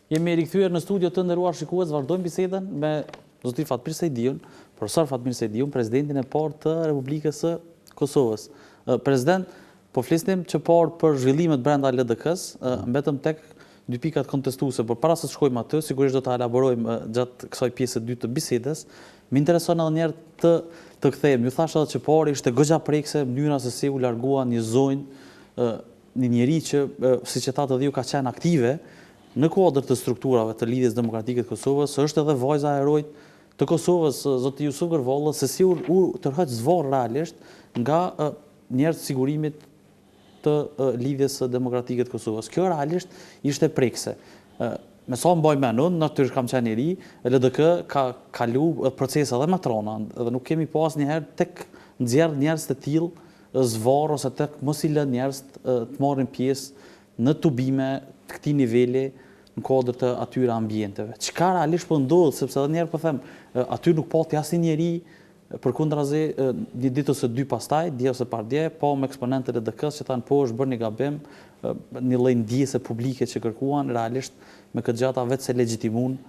Jemi rikthyer në studio të nderuar shikues, vazhdojmë bisedën me zotin Fatmir Sejdiun, profesor Fatmir Sejdiun, presidentin e parë të Republikës së Kosovës. President, po flisnim që parë për zhvillimet brenda LDK-s, mbetëm tek dy pikat kontestuese, por para se të shkojmë aty, sigurisht do ta elaborojmë gjatë kësaj pjesë dytë të bisedës. Më intereson edhe një herë të kthehem. Ju thash edhe që parë ishte goxha prekse mënyra se si u largua një zonjë, një njerëz që siç e thatë edhe ju ka qenë aktive në kuadër të strukturave të Lidhjes Demokratike të Kosovës, është edhe vajza e herojt të Kosovës, zoti Jusuf Gërvolla, se si u tërheq zvorr realisht nga njerëz sigurimit të Lidhjes Demokratike të Kosovës. Kjo realisht ishte prekse. Me sa mbaj mend unë, natyrisht kam qenë i ri, LDK ka kalu procese edhe me trona, dhe nuk kemi pas njëherë tek nxjerr njerëz të tillë zvarr ose tek mos i lën njerëz të marrin pjesë në tubime të këtij niveli në kuadër të atyre ambienteve. Çka realisht po ndodh, sepse edhe njerë po them, aty nuk pati asnjë njeri përkundrazi një ditë ose dy pastaj, dje ose pardje, po me eksponentët e LDK-s që thanë po është bërë një gabim, një lloj ndjesë publike që kërkuan, realisht me këtë gjata vetë se legjitimun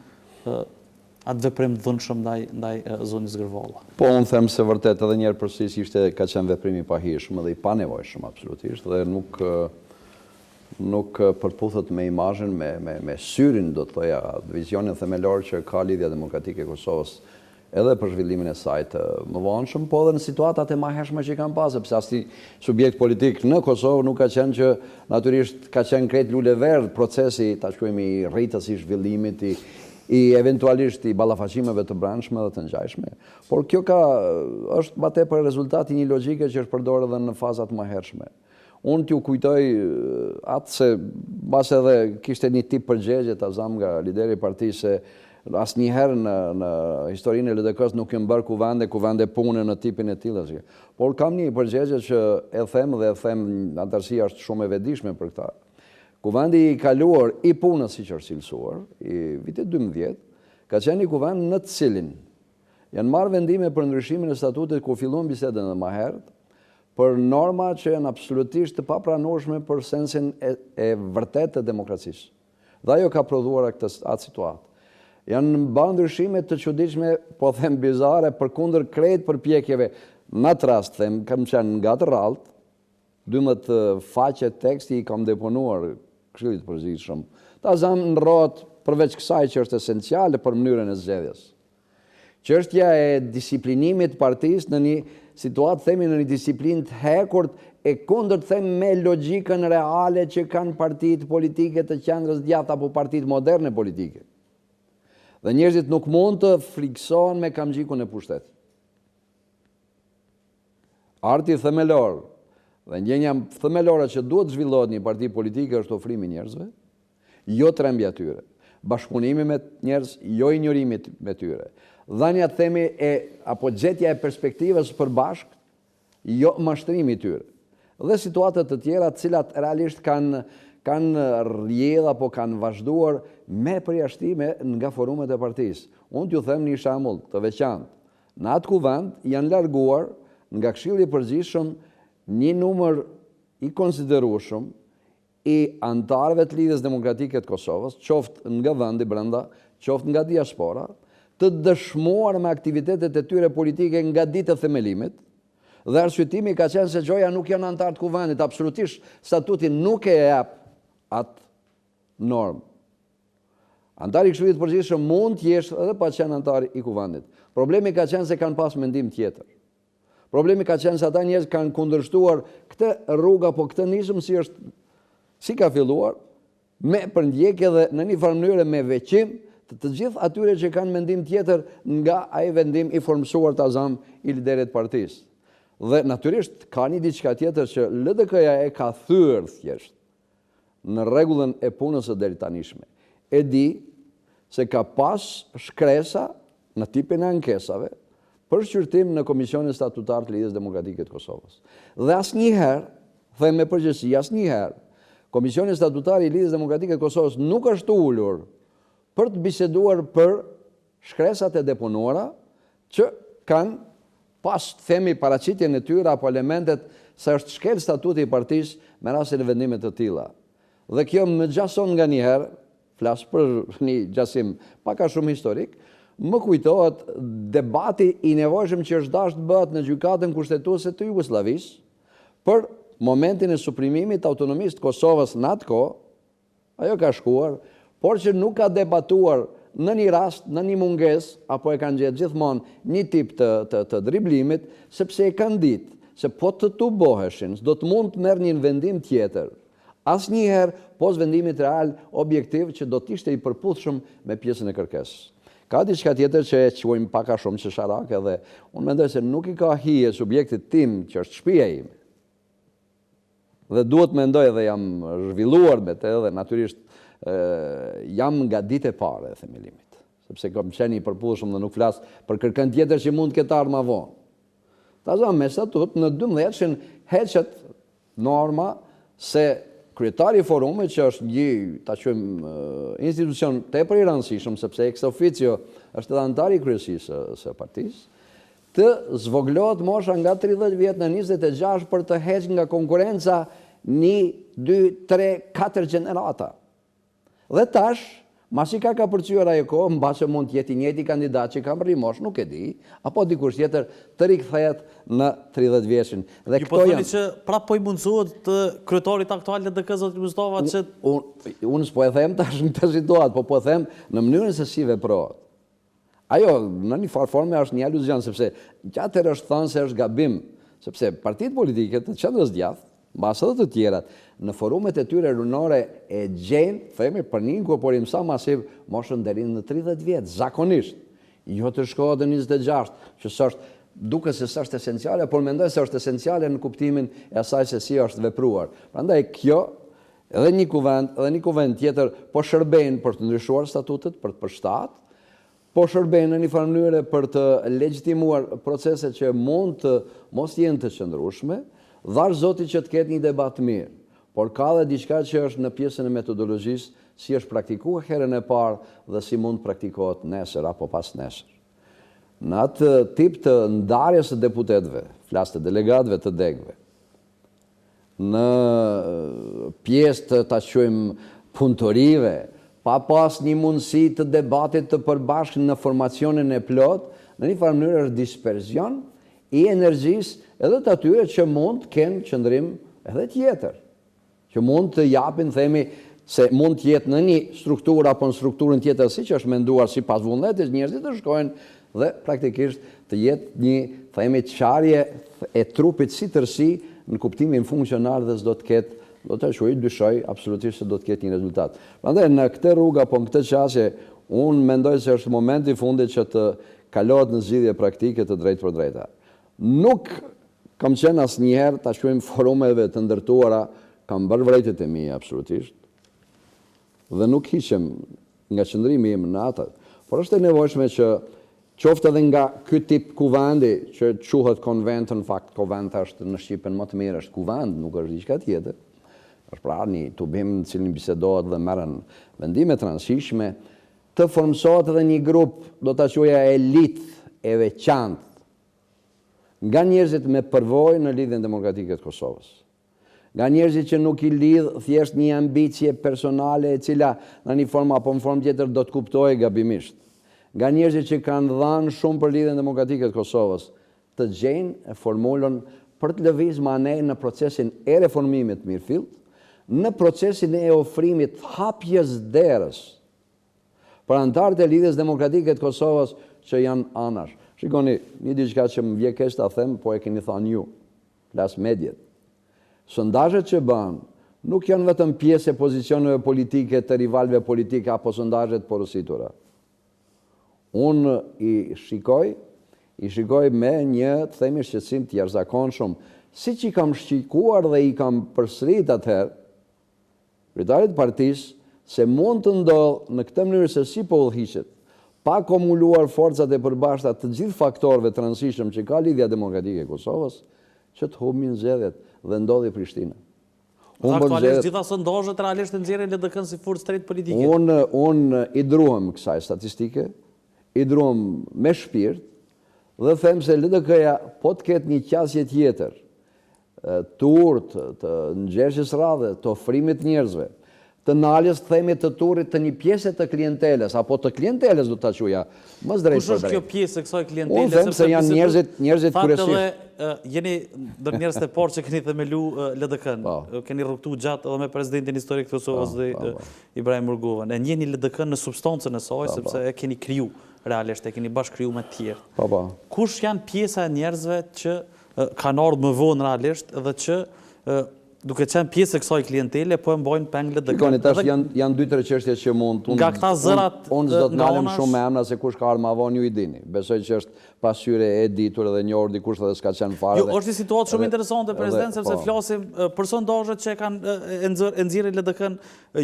atë veprim të dhunshëm ndaj zonës Gërvolla. Po unë them se vërtet edhe njerë përsërisht ka qenë veprim i pahishëm dhe i panevojshëm absolutisht dhe nuk përputhet me imazhin, me syrin, do të thoja, vizionin themelor që ka Lidhja Demokratike e Kosovës edhe për zhvillimin e saj të mëvonshëm, po edhe në situatat e mëhershme që kanë pasur, sepse asnjë subjekt politik në Kosovë nuk ka qenë që natyrisht ka qenë krejt lule verdh procesi, ta quajmë i rritës i zhvillimit, i eventualisht i ballafaqimeve të brendshme dhe të ngjashme. Por kjo është më tepër rezultati një logjike që është përdorur edhe në fazat mëhershme. Unë t'ju kujtoj atë se bas edhe kishte një tip përgjegje të azam nga lideri i partisë se asnjëherë në historinë e LDK-s nuk kemë bërë kuvende pune në tipin e tillë. Por kam një përgjegje që e them antarësia është shumë e vetëdijshme për këtë. Kuvendi i kaluar i punës siç është cilësuar, i vitit 12, ka qenë një kuvend në të cilin janë marrë vendime për ndryshimin e statutit kur filluan bisedën edhe më herët, për norma që janë absolutisht të papranueshme për sensin e vërtet të demokracisë. Dhe ajo ka prodhuar atë situatë. Janë bërë ndryshime të çuditshme, po them bizare, përkundër krejt përpjekjeve. Në atë rast, kam qenë nga të rrallë, 12 faqe teksti i kam deponuar Këshillit të Përgjithshëm. Ta zamë në rrotë përveç kësaj që është esenciale për mënyrën e zgjedhjes. Çështja e disiplinimit partisë në një situatë, themi në një disiplinë të hekurt, e kundërt them me logjikën reale që kanë partitë politike të qendrës djathtë apo partitë moderne politike. Dhe njerëzit nuk mund të friksohen me kamxhikun e pushtetit. Arti themelor dhe ndjenja themelore që duhet zhvillohet një parti politike është ofrimi njerëzve, jo trembja tyre, bashkëpunimi me njerëz, jo injorimi me tyre. Dhënia themi apo gjetja e perspektivës për bashk, jo mashtrimi tyre. Dhe situatet të tjera të cilat realisht kanë rrjedh apo kanë vazhduar me përjashtime nga forumet e partisë. Unë t'ju them një shembull të veçantë. Në atë kuvend janë larguar nga Këshilli i Përgjithshëm një numër i konsiderueshëm i antarëve të Lidhjes Demokratike të Kosovës, qoftë nga vendi brenda, qoftë nga diaspora, të dëshmuar me aktivitetet e tyre politike nga ditë e themelimit, dhe arsyetimi ka qenë se gjoja nuk janë antarë të kuvendit, absolutisht statuti nuk e jep atë normë. Antari i Këshillit të Përgjithshëm mund të jesh edhe pa qenë antar i kuvendit. Problemi ka qenë se kanë pas mendim tjetër. Problemi ka qenë se ata njerëz kanë kundërshtuar këtë rrugë apo këtë nismë si ka filluar, me përndjekje dhe në një farë mënyrë me veçim të gjithë atyre që kanë mendim tjetër nga ai vendim i formsuar të azam i liderit partisë. Dhe natyrisht ka një diçka tjetër që LDK-ja e ka thyer thjesht në rregullën e punës së deritanishme. E di se ka pas shkresa në tipin e ankesave për shqyrtim në Komisionin Statutar të Lidhjes Demokratike të Kosovës. Dhe asnjëherë, them me përgjegjësi, asnjëherë, Komisioni Statutar i Lidhjes Demokratike të Kosovës nuk është ulur për të biseduar për shkresat e deponuara që kanë pas themi paraqitjen e tyre apo elementet se është shkel statuti i partisë me rastin e vendimeve të tilla. Dhe kjo më gjason nganjëherë, flasë për një gjasim paka shumë historik, më kujtohet debati i nevojshëm që është dashur të bëhet në gjykatën kushtetuese të Jugosllavisë për momentin e suprimimit të autonomisë të Kosovës në atë kohë, ajo ka shkuar, por që nuk ka debatuar në një rast, në një munges, apo e kanë gjetë gjithmonë një tip të driblimit, sepse e kanë ditë se po të tuboheshin, do të mund të merr një vendim tjetër. Asnjëherë pos vendimit real objektiv që do të ishte i përputhshëm me pjesën e kërkesës. Ka diçka tjetër që e quajmë paka shumë çesharake dhe unë mendoj se nuk i ka hije subjektit tim që është shtëpia ime. Dhe duhet mendoj dhe jam zhvilluar me të dhe natyrisht jam nga ditë e parë e themelimit. Sepse kam qenë i përputhshëm dhe nuk flas për kërkën tjetër që mund të ketë ardhur më vonë. Tazo me statut në 12 heqet norma se kryetari i forumit, që është një, ta quajmë, institucion tepër i rëndësishëm, sepse ex officio është edhe antar i kryesisë së partisë, të zvoglohet mosha nga 30 vjet në 26 për të heqë nga konkurenca 1, 2, 3, 4 gjenerata. Dhe tash, masi ka përcyer ajo kohë, mbase mund të jetë i njëjti kandidat që ka mërri mosh, nuk e di, apo dikush tjetër të rikthehet në 30 vjeçin. Dhe ju po thoni që prapë po i mundësohet të kryetarit aktual të DK zoti Mustafa që unë s'po e them tash në këtë situatë, po e them në mënyrën se si veprohet. Ajo në një farë forme është një aluzion, sepse gjatëherë është thënë se është gabim, sepse partitë politike të qendrës djathtë, mbas edhe të tjerat, në forumet e tyre rënore e gjejnë, themi, për një inkorporim sa masiv, moshën deri në 30 vjet, zakonisht. Jo të shkohet në 26, që s'është, duke se s'është esenciale, por mendoj se është esenciale në kuptimin e asaj se si është vepruar. Prandaj kjo, edhe një kuvend tjetër, po shërbejnë për të ndryshuar statutet, për të përshtatë, po shërbejnë në një farë mënyrë për të legjitimuar procese që mund të mos jenë të qëndrueshme, dhash zoti që të ketë një debat mirë, por ka dhe diçka që është në pjesën e metodologjisë, si është praktikuar herën e parë dhe si mund praktikohet nesër apo pas nesër. Në atë tip të ndarjes së deputetëve, flas të delegatëve të degëve, në pjesë të ta quajmë punëtorive, pa pas një mundësi të debatit të përbashkët në formacionin e plot, në një farë mënyrë është dispersion i energjisë edhe të atyre që mund të kenë qëndrim edhe tjetër, që mund të japin, themi, se mund të jetë në një strukturë apo në strukturën tjetër si që është menduar si pas vullnetit, njerëzit të shkojnë dhe praktikisht të jetë një, themi, qarje e trupit si tërsi në kuptimin funksionar dhe s'do të ketë, do të dyshoj absolutisht se do të ketë një rezultat. Prandaj në këtë rrugë apo në këtë qasje, unë mendoj se është momenti i fundit që të kalohet në zgjidhje praktike të drejtë për drejta. Nuk kam qenë asnjëherë ta quajmë forumeve të ndërtuara, kam bërë vërejtjet e mia absolutisht, dhe nuk hiqem nga qëndrimi im në ata, por është e nevojshme që qoftë edhe nga ky tip kuvendi, që quhet konvent, në fakt konvent është në Shqipen më të mirë, është kuvend, nuk është diçka tjetër, është pra një tubim në cilin bisedohet dhe merren vendime të rëndësishme, të formsohet edhe një grup, do ta quaja elit e veçantë, nga njerëzit me përvojë në lidhjen demokratike të Kosovës. Nga njerëzit që nuk i lidh thjesht një ambicie personale e cila në një formë apo në formë tjetër do të kuptojë gabimisht. Nga njerëzit që kanë dhënë shumë për lidhjen demokratike të Kosovës, të gjejnë formulën për të lëvizur me anë në procesin e reformimit mirëfillt, në procesin e ofrimit hapjes derës për anëtarët e lidhjes demokratike të Kosovës që janë anash. Shikoni, një diçka që më vjen keq ta them, po e keni thënë ju, flas mediat. Sondazhet që bën nuk janë vetëm pjesë e pozicioneve politike të rivalëve politikë apo sondazhet porositura. Unë i shikoj me një, të themi, shqetësim të jashtëzakonshëm, siç i kam shikuar dhe i kam përsërit atëherë kryetarit partisë se mund të ndodhë në këtë mënyrë se si po udhëhiqet, pa akumuluar forcat e përbashkëta të gjithë faktorëve të rëndësishëm që ka lidhja demokratike e Kosovës, që të humbin zgjedhjet dhe ndodhi Prishtina. Aktualisht gjitha sondazhet realisht nxjerrin LDK-n si forcë tretë politike. Unë i druhem kësaj statistike, i druhem me shpirt dhe them se LDK-ja po të ketë një qasje tjetër, të urtë, të nxjerrjes rradhe, të ofrimit njerëzve, të naljes, themi të turit të një pjesë të klienteles, apo të klienteles do të quja, mësë drejt Kush për është drejt. kjo pjesë e kësaj klientele? Unë them se janë njerëzit kryesisht. Jeni ndër njerëzit e parë që keni themelu LDK-n. Keni rrugtu gjatë edhe me presidentin historik të Kosovës dhe Ibrahim Rugova. E njeni LDK-n në substancën e saj, sepse e keni kriju realisht, e keni bashkë kriju me të tjerë. Kush janë pjesa e njerëzve që kanë ardhur më vonë realisht dhe që duke qenë pjesë e kësaj klientele, po e mbojnë peng LDK. Shikoni, tash janë 2-3 çështje që mund... Nga këta zërat unë s'do të ndalem shumë me emra se kush ka ardhur më vonë ju i dini. Besoj që është pasqyre e ditur edhe njohur dikush edhe s'ka qenë fare. Jo, është një situatë shumë interesante, President, sepse flasim për sondazhet që kanë nxjerrë LDK-n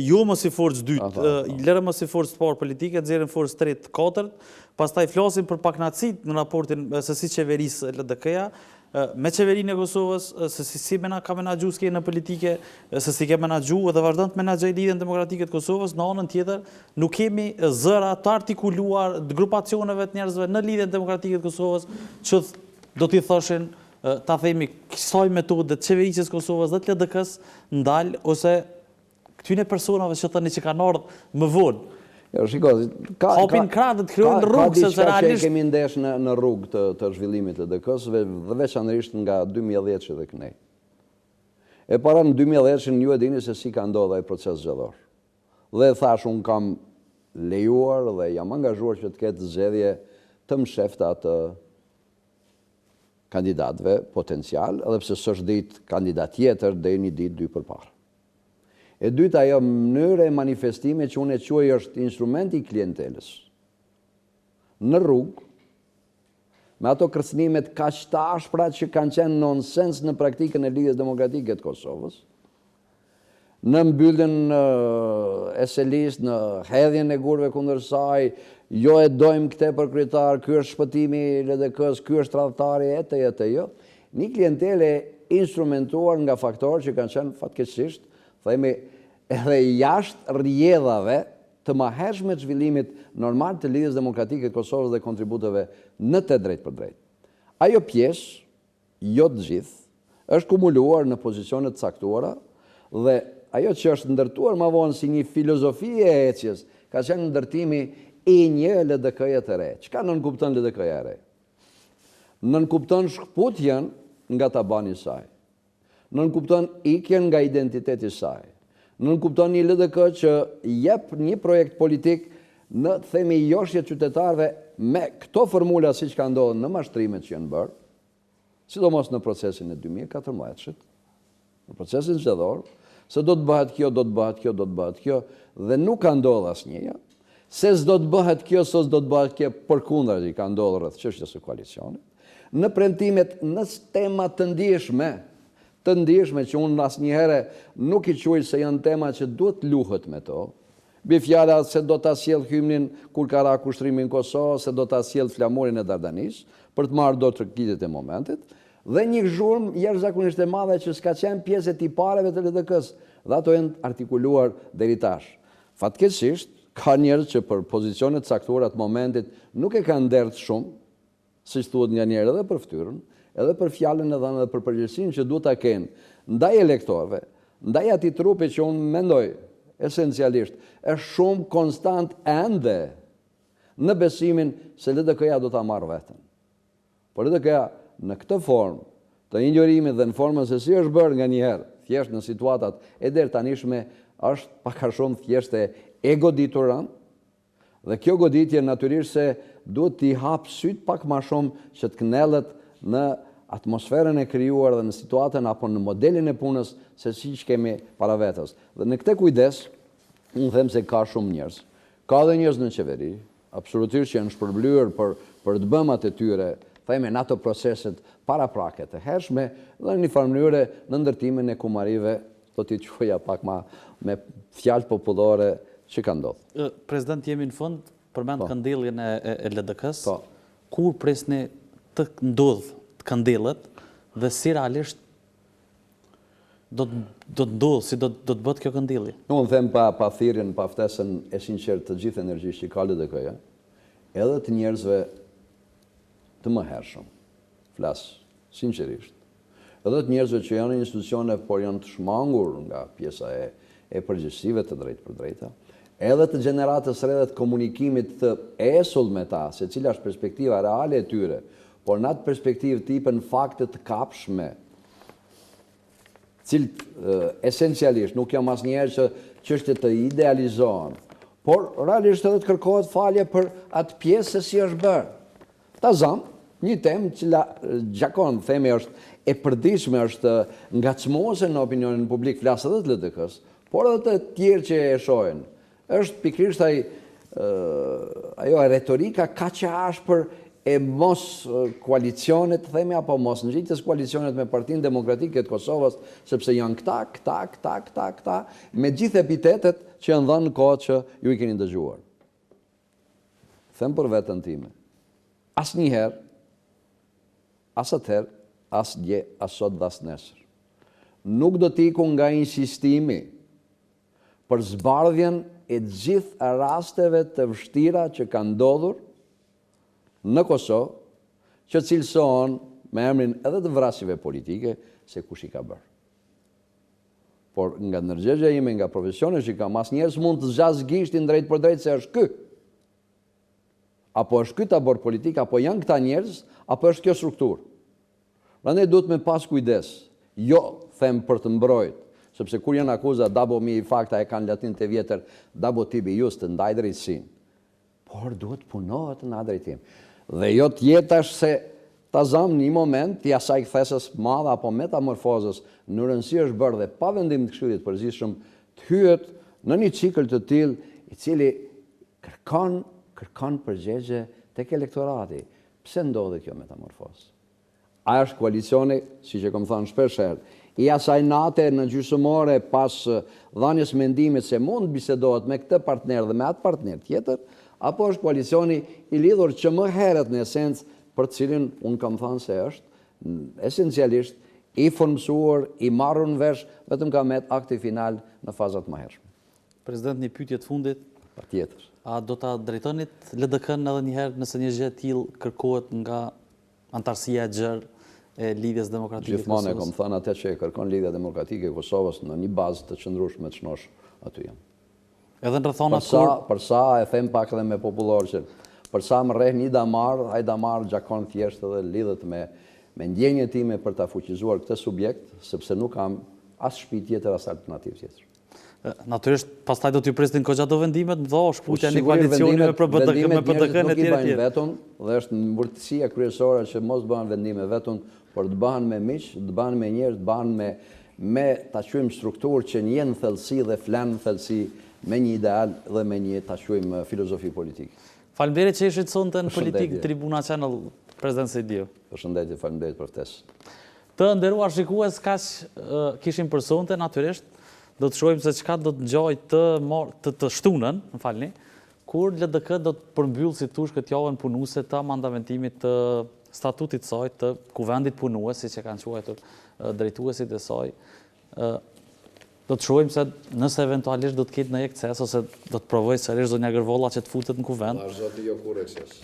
jo më si forcë dytë, lërë më si forcë parë politike, nxjerrin forcë tretë, katërt. Pastaj flasim për pakënaqësitë në raportin se si qeverisë LDK-ja me qeverinë e Kosovës, se si ka menaxhu skenën politike, se si ke menaxhu dhe vazhdon të menaxhoj lidhjen demokratike të Kosovës. Në anën tjetër, nuk kemi zëra të artikuluar të grupacioneve të njerëzve në lidhjen demokratike të Kosovës që do t'i thoshin, ta themi, kësaj metode të qeverisjes Kosovës dhe të LDK-s ndal, ose këtyne personave që thëni që kanë ardhur më vonë. Hapin krahë të kryojnë rrugë, se realisht... Ka kemi ndesh në rrugë të zhvillimit të LDK-s dhe veçanërisht nga 2010 që dhe kënej. E para në 2010 që ju e dini se si ka ndodhur ai proces zgjedhor. Dhe thash, unë kam lejuar dhe jam angazhuar që të ketë zgjedhje të mshefta të kandidatëve potencial, edhe pse s'është ditë kandidat tjetër deri një ditë dy përpara. E dyta, ajo mënyrë e manifestime që unë e quaj është instrumenti i klientelës. Në rrugë, me ato kërcënimet kaq të ashpra që kanë qenë nonsens në praktikën e lidhjes demokratike të Kosovës, në mbylljen e selis, në hedhjen e gurëve kundër saj, jo e dojmë këte për kryetar, ky është shpëtimi LDK-s, ky është tradhtari, e jo. Një klientele instrumentuar nga faktorë që kanë qenë fatkeqësisht, themi, edhe jashtë rrjedhave të mahershme të zhvillimit normal të lidhjes demokratike të Kosovës dhe kontributeve në të drejtë për drejtë. Ajo pjesë, jo të gjithë, është kumuluar në pozicione të caktuara dhe ajo që është ndërtuar më vonë si një filozofi e ecjes, ka qenë ndërtimi i një LDK-je të re. Çka nënkupton LDK-ja e re? Nënkupton shkputjen nga tabani i saj. Nënkupton ikjen nga identiteti i saj. Nënkupton një LDK që jep një projekt politik në themi joshje qytetarëve me këto formula siç ka ndodhur në mashtrimet që janë bërë, sidomos në procesin e 2014-shit, në procesin zgjedhor, se do të bëhet kjo, do të bëhet kjo, do të bëhet kjo, dhe nuk ka ndodhur asnjëja, se s'do të bëhet kjo, s'do të bëhet kjo, përkundër që ka ndodhur rreth çështjes së koalicionit, në premtimet në tema të ndihshme që unë asnjëherë nuk i quaj se janë tema që duhet luhet me to, bi fjala se do ta sjell hymnin kur ka ra kushtrimi në Kosovë, se do ta sjell flamurin e Dardanis, për të marrë dot rrugëtit e momentit, dhe një zhurmë jashtëzakonisht e madhe që s'ka qenë pjesë e tipareve të LDK-s, dhe ato janë artikuluar deri tash. Fatkeqësisht, ka njerëz që për pozicione të caktuara të momentit nuk e kanë ndert shumë, siç thuhet nga njerëz edhe për fytyrën, edhe për fjalën e dhënë edhe për përgjegjësinë që duhet ta kenë ndaj elektorëve, ndaj atij trupi që unë mendoj esencialisht është shumë konstant ende në besimin se LDK-ja do ta marrë veten. Por LDK-ja në këtë formë të injorimit dhe në formën se si është bërë nganjëherë, thjesht në situatat e dertanishme, është pak a shumë thjesht e goditur rënd, dhe kjo goditje natyrisht se duhet t'i hap syt pak më shumë që të knellet në atmosferën e krijuar dhe në situatën apo në modelin e punës se siç kemi para vetes. Dhe në këtë kujdes, unë them se ka shumë njerëz. Ka dhe njerëz në qeveri, absolutisht që janë shpërblyer për të bëmat e tyre, themi në ato proceset paraprake të hershme dhe në një farë mënyre në ndërtimin e kumarive, do t'i quaja pak me fjalë popullore që ka ndodhur. President, jemi në fund, përmend këndelljen e LDK-s. Kur presni të ndodh këndellët dhe si realisht do të ndodh, si do të bëhet kjo këndellje? Unë them pa thirrjen, pa ftesën e sinqertë të gjithë energjisë që ka LDK-ja, edhe të njerëzve të mëhershëm, flas sinqerisht, edhe të njerëzve që janë në institucione por janë të shmangur nga pjesa e përgjegjësive të drejtë për drejta, edhe të gjeneratës së re dhe të komunikimit të esull me ta, se cila është perspektiva reale e tyre, por në atë perspektivë tipën fakte të kapshme, cilët esencialisht nuk jam asnjëherë që çështjet të idealizohen, por realisht edhe të kërkohet falje për atë pjesë se si është bërë. Tazam, një temë cila gjakon, themi, është e përditshme, është ngacmuese në opinionin publik, flas edhe të LDK-s, por edhe të tjerë që e shohin. Është pikërisht ajo retorika kaq e ashpër e mos koalicionet, themi, apo mos ngjitjes koalicionet me Partinë Demokratike të Kosovës, sepse janë këta, me gjithë epitetet që janë dhënë në kohë që ju i keni dëgjuar. Them për veten time. Asnjëherë, as atëherë, as dje, as sot dhe as nesër, nuk do t'iku nga insistimi për zbardhjen e gjithë rasteve të vështira që kanë ndodhur në Kosovë, që cilësohen me emrin edhe të vrasjeve politike, se kush i ka bërë. Por nga ndërgjegja ime, nga profesioni që kam, asnjëherë mund të zgjas gishtin drejt për drejt se është ky. Apo është ky tabor politik, apo janë këta njerëz, apo është kjo strukturë. Prandaj duhet me pas kujdes. Jo them për të mbrojt, sepse kur janë akuza dabo mi fakta e kanë latin të vjetër, dabo tibi just të ndaj drejtësinë. Por duhet punohet në atë drejtim. Dhe jo tjetash se ta zam një moment të asaj kthesës madhe apo metamorfozës në rëndësi është bërë dhe pa vendim të Këshillit të Përgjithshëm të hyet në një cikël të tillë i cili kërkon përgjigje tek elektorati. Pse ndodhi kjo metamorfozë? A është koalicioni, siç e kam thënë shpesh herë, i asaj nate në gjysmore pas dhënies mendimit se mund bisedohet me këtë partner dhe me atë partner tjetër, apo është koalicioni i lidhur që më herët në esencë për të cilin unë kam thënë se është esencialisht i formësuar, i marrur në vesh, vetëm ka met akti final në fazat më hershme. President, një pyetje të fundit. Patjetër. A do ta drejtonit LDK-n edhe një herë nëse një gjë e tillë kërkohet nga antarësia e gjerë e lidhjes demokratike të Kosovës? Gjithmonë e kam thënë atë që e kërkon lidhja demokratike e Kosovës në një bazë të qëndrueshme të shnosh aty jam. Edhe në rrethonat për sa e them pak edhe me popullor që për sa më rreh një damar, ai damar gjakon thjesht edhe lidhet me ndjenjën time për ta fuqizuar këtë subjekt, sepse nuk kam as shtëpi tjetër as alternativë tjetër. Natyrisht, pastaj do t'ju prisnin goxha do vendimet, do shkpuqja një koalicioni me PDK-n e tjerë. Nuk i bëjnë vetëm, dhe është në vërtetësia kryesore që mos bëhen vendime vetëm, por të bëhen me miq, të bëhen me njerëz, të bëhen me ta quajmë strukturë që njën thellësi dhe flan thellësi me një ideal dhe me një ta quajmë filozofi politike. Faleminderit që ishit sonte në Politik Tribuna Channel, President Sejdiu. Përshëndetje, faleminderit për ftesën. Të nderuar shikues, kaq kishim për sonte, natyrisht do të shohim se çka do të ngjoj të shtunën, më falni, kur LDK do të përmbyll si tush këtë javën punuese të mandamentimit të statutit të saj, të kuvendit punues, siç e kanë quajtur drejtuesit e saj. Do të shohim se nëse eventualisht do të ketë në ekces ose do të provojë sërish zonja Gërvolla që të futet në kuvend. Zoti jo kur ekses.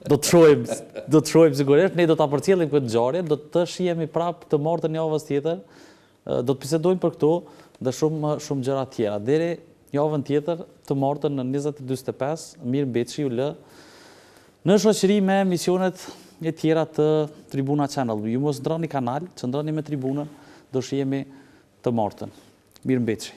Do të shohim sigurisht, ne do ta përcjellim këtë ngjarje, do të shihemi prapë të martën javës tjetër. Do të bisedojmë për këto dhe shumë gjëra tjera. Deri javën tjetër të martën në 20:45, mirëmbëjtje ju lë në shoqëri me emisionet e tjera të Tribuna Channel. Ju mos ndroni kanal, qëndroni me Tribunën, do shihemi të martën. Mirëmbëjtje.